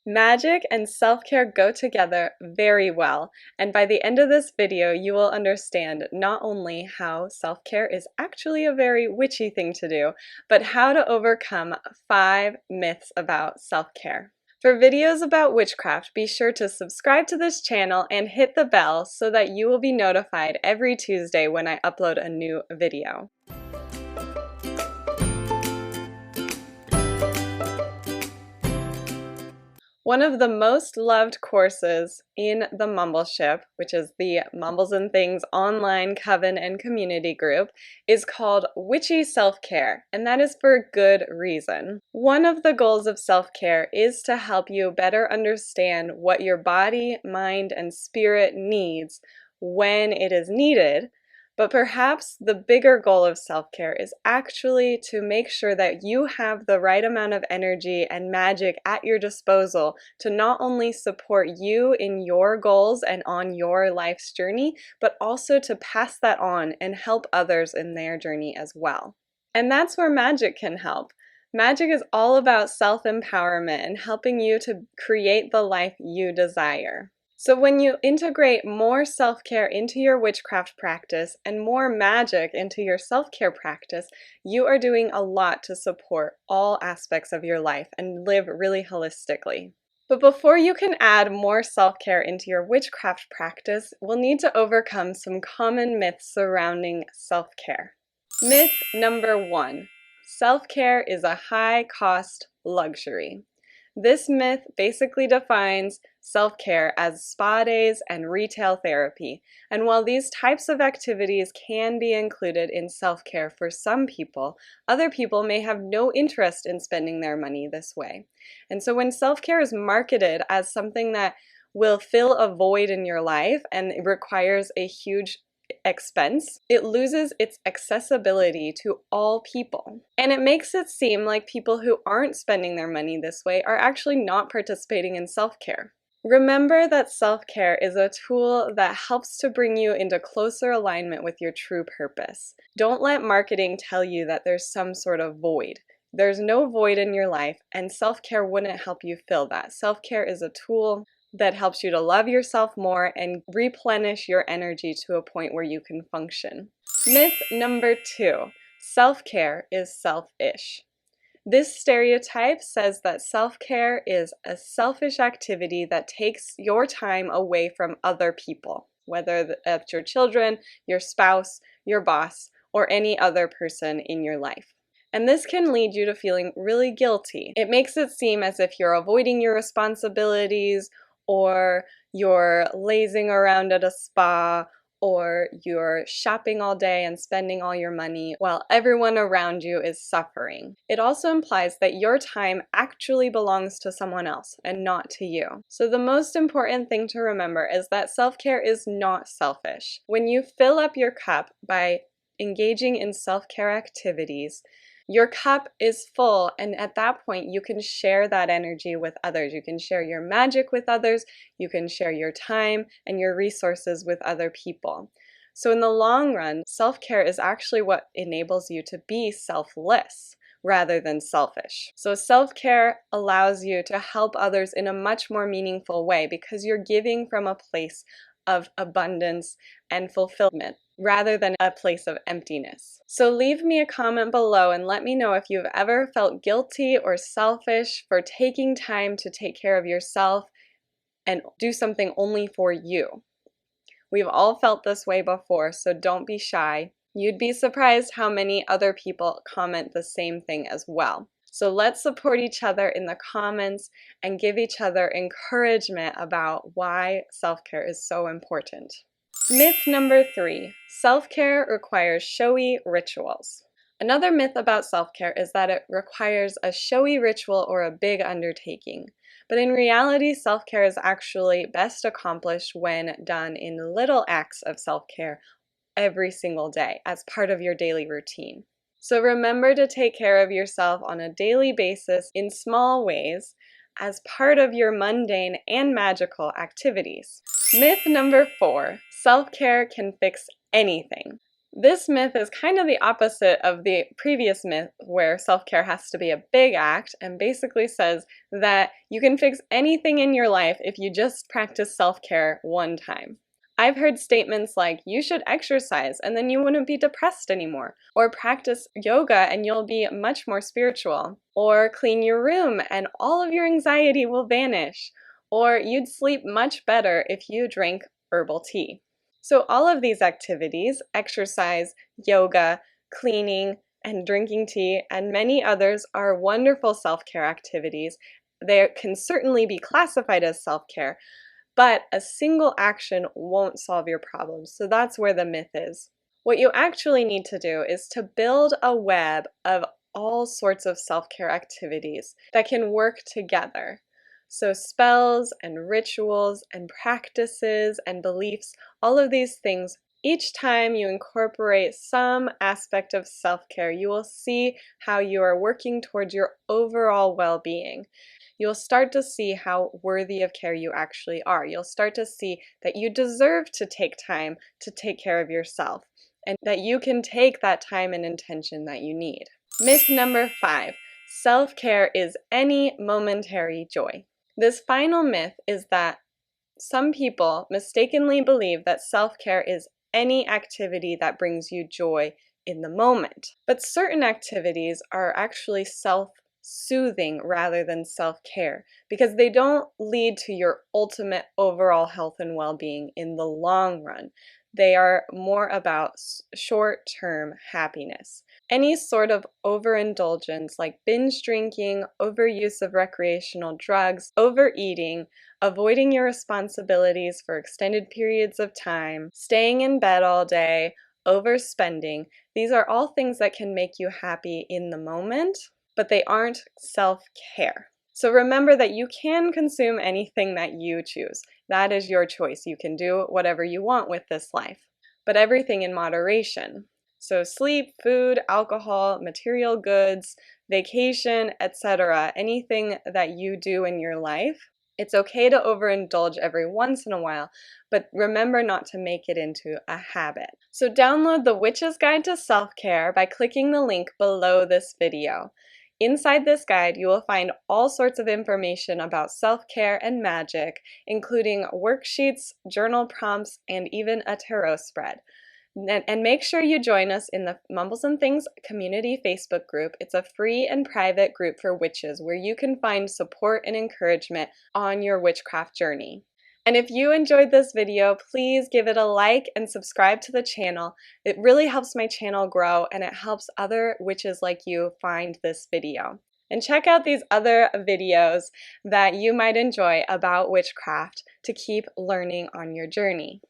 Magic and self-care go together very well, and by the end of this video, you will understand not only how self-care is actually a very witchy thing to do, but how to overcome 5 myths about self-care. For videos about witchcraft, be sure to subscribe to this channel and hit the bell so that you will be notified every Tuesday when I upload a new video. One of the most loved courses in the Mumbleship, which is the Mumbles and Things online coven and community group, is called Witchy Self-Care, and that is for good reason. One of the goals of self-care is to help you better understand what your body, mind, and spirit needs when it is needed. But perhaps the bigger goal of self-care is actually to make sure that you have the right amount of energy and magic at your disposal to not only support you in your goals and on your life's journey, but also to pass that on and help others in their journey as well. And that's where magic can help. Magic is all about self-empowerment and helping you to create the life you desire. So when you integrate more self-care into your witchcraft practice and more magic into your self-care practice, you are doing a lot to support all aspects of your life and live really holistically. But before you can add more self-care into your witchcraft practice, we'll need to overcome some common myths surrounding self-care. Myth number 1, self-care is a high-cost luxury. This myth basically defines self-care as spa days and retail therapy, and while these types of activities can be included in self-care for some people, other people may have no interest in spending their money this way. And so when self-care is marketed as something that will fill a void in your life and it requires a huge expense, it loses its accessibility to all people. And it makes it seem like people who aren't spending their money this way are actually not participating in self-care. Remember that self-care is a tool that helps to bring you into closer alignment with your true purpose. Don't let marketing tell you that there's some sort of void. There's no void in your life, and self-care wouldn't help you fill that. Self-care is a tool that helps you to love yourself more and replenish your energy to a point where you can function. Myth number 2, self-care is selfish. This stereotype says that self-care is a selfish activity that takes your time away from other people, whether that's your children, your spouse, your boss, or any other person in your life. And this can lead you to feeling really guilty. It makes it seem as if you're avoiding your responsibilities, or you're lazing around at a spa, or you're shopping all day and spending all your money while everyone around you is suffering. It also implies that your time actually belongs to someone else and not to you. So the most important thing to remember is that self-care is not selfish. When you fill up your cup by engaging in self-care activities, your cup is full, and at that point you can share that energy with others. You can share your magic with others, you can share your time and your resources with other people. So in the long run, self-care is actually what enables you to be selfless rather than selfish. So self-care allows you to help others in a much more meaningful way because you're giving from a place of abundance and fulfillment rather than a place of emptiness. So leave me a comment below and let me know if you've ever felt guilty or selfish for taking time to take care of yourself and do something only for you. We've all felt this way before, so don't be shy. You'd be surprised how many other people comment the same thing as well. So let's support each other in the comments and give each other encouragement about why self-care is so important. Myth number 3, self-care requires showy rituals. Another myth about self-care is that it requires a showy ritual or a big undertaking. But in reality, self-care is actually best accomplished when done in little acts of self-care every single day as part of your daily routine. So remember to take care of yourself on a daily basis in small ways as part of your mundane and magical activities. Myth number 4, self-care can fix anything. This myth is kind of the opposite of the previous myth where self-care has to be a big act, and basically says that you can fix anything in your life if you just practice self-care one time. I've heard statements like, you should exercise and then you wouldn't be depressed anymore, or practice yoga and you'll be much more spiritual, or clean your room and all of your anxiety will vanish, or you'd sleep much better if you drank herbal tea. So all of these activities, exercise, yoga, cleaning, and drinking tea, and many others are wonderful self-care activities. They can certainly be classified as self-care, but a single action won't solve your problems. So that's where the myth is. What you actually need to do is to build a web of all sorts of self-care activities that can work together. So spells and rituals and practices and beliefs, all of these things, each time you incorporate some aspect of self-care, you will see how you are working towards your overall well-being. You'll start to see how worthy of care you actually are. You'll start to see that you deserve to take time to take care of yourself, and that you can take that time and intention that you need. Myth number 5, self-care is any momentary joy. This final myth is that some people mistakenly believe that self-care is any activity that brings you joy in the moment. But certain activities are actually self-soothing rather than self-care, because they don't lead to your ultimate overall health and well-being in the long run. They are more about short-term happiness. Any sort of overindulgence like binge drinking, overuse of recreational drugs, overeating, avoiding your responsibilities for extended periods of time, staying in bed all day, overspending, these are all things that can make you happy in the moment, but they aren't self-care. So remember that you can consume anything that you choose. That is your choice. You can do whatever you want with this life, but everything in moderation. So sleep, food, alcohol, material goods, vacation, etc., anything that you do in your life, it's okay to overindulge every once in a while, but remember not to make it into a habit. So download the Witch's Guide to Self-Care by clicking the link below this video. Inside this guide, you will find all sorts of information about self-care and magic, including worksheets, journal prompts, and even a tarot spread. And make sure you join us in the Mumbles and Things community Facebook group. It's a free and private group for witches where you can find support and encouragement on your witchcraft journey. And if you enjoyed this video, please give it a like and subscribe to the channel. It really helps my channel grow, and it helps other witches like you find this video. And check out these other videos that you might enjoy about witchcraft to keep learning on your journey.